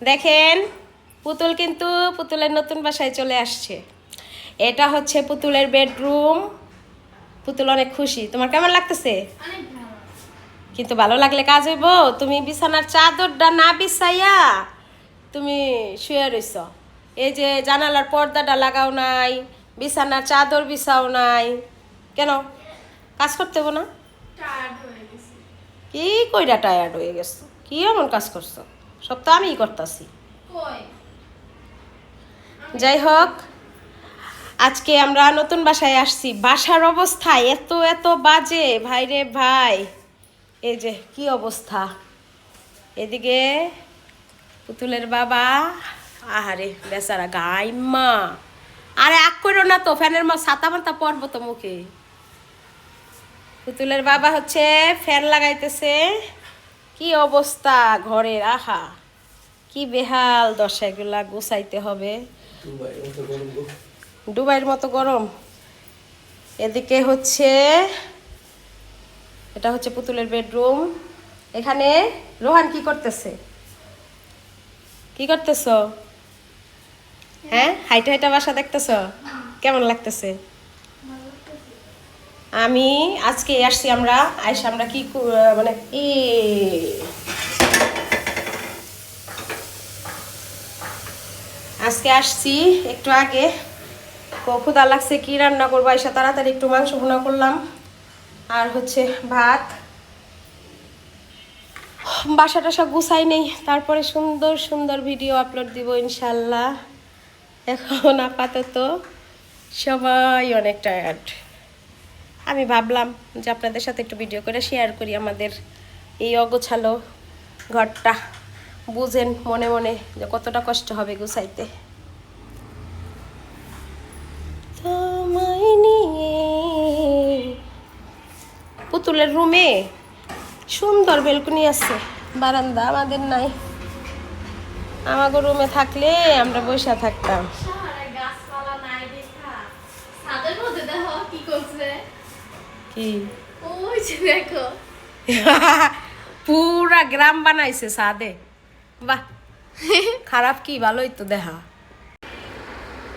দেখেন পুতুল কিন্তু পুতুলের নতুন বাসায় চলে আসছে। এটা হচ্ছে পুতুলের বেডরুম। পুতুল অনেক খুশি। তোমার কেমন লাগতেছে? কিন্তু ভালো লাগলে কাজ হইব। তুমি বিছানার চাদরটা না বিছাইয়া তুমি শুয়ে রইছ। এই যে জানালার পর্দাটা লাগাও নাই, বিছানার চাদর বিছাও নাই, কেন? কাজ করতে হবো না? কি কইরা টায়ার্ড হয়ে গেছো? কি এমন কাজ করছো? সব তো আমিই করতেছি। যাই হোক, আজকে আমরা নতুন বাসায় আসছি। বাসার অবস্থা এত এত বাজে ভাই রে ভাই। এই যে কি অবস্থা। এদিকে পুতুলের বাবা, আহারে বেচারা গাইমা। আরে আগ করো না তো, ফ্যানের ছাতা মাথা পরবো তো মুখে। পুতুলের বাবা হচ্ছে ফ্যান লাগাইতেছে। কি অবস্থা ঘরের, আহা কি বেহাল দশা। এগুলা গুছাইতে হবে। দুবাইয়ের মতো গরম। এদিকে হচ্ছে এটা হচ্ছে পুতুলের বেডরুম। এখানে রোহান কি করতেছে? কি করতেছ? হ্যাঁ, হাইটা হাইটা বাসা দেখতেছ? কেমন লাগতেছে? আমি আজকে আসছি, আমরা আইসা আমরা কি মানে আজকে আসছি একটু আগে। ক্ষুধা লাগছে, কি রান্না করবো, আইসা তাড়াতাড়ি একটু মাংস ভুনা করলাম আর হচ্ছে ভাত। বাসাটা সব গুছাই নেই, তারপরে সুন্দর সুন্দর ভিডিও আপলোড দিব ইনশাল্লাহ। এখন আপাতত সবাই অনেক টায়ার্ড। আমি ভাবলাম যে আপনাদের সাথে একটু ভিডিও করে শেয়ার করি আমাদের এই অগোছালো ঘরটা। বুঝেন মনে মনে যে কতটা কষ্ট হবে গুছাইতে। তোমায় নিয়ে পুতুলের রুমে সুন্দর বেলকনি আছে, বারান্দা আমাদের নাই। আমাদের রুমে থাকলে আমরা বসে থাকতাম। কি পুরা গ্রাম বানাইছে ছাদে। বাহ, খারাপ কি, ভালোই তো।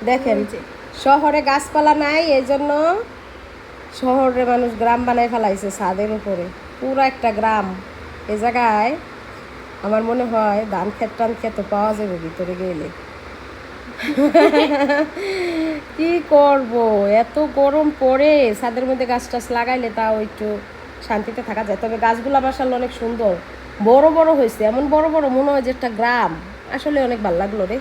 দেখেন শহরে গাছপালা নাই, এই জন্য শহরের মানুষ গ্রাম বানায় ফেলাইছে ছাদের উপরে। পুরো একটা গ্রাম। এ জায়গায় আমার মনে হয় ধান ক্ষেত টান ক্ষেত পাওয়া যাবে ভিতরে গেলে। কি করব, এত গরম পড়ে। ছাদের মধ্যে গাছ টাছ লাগাইলে তাও একটু শান্তিতে থাকা যায়। তবে গাছগুলো মাশাআল্লাহ অনেক সুন্দর, বড় বড় হয়েছে। এমন বড় বড় মনে হয় যে একটা গ্রাম। আসলে অনেক ভালো লাগলো রে।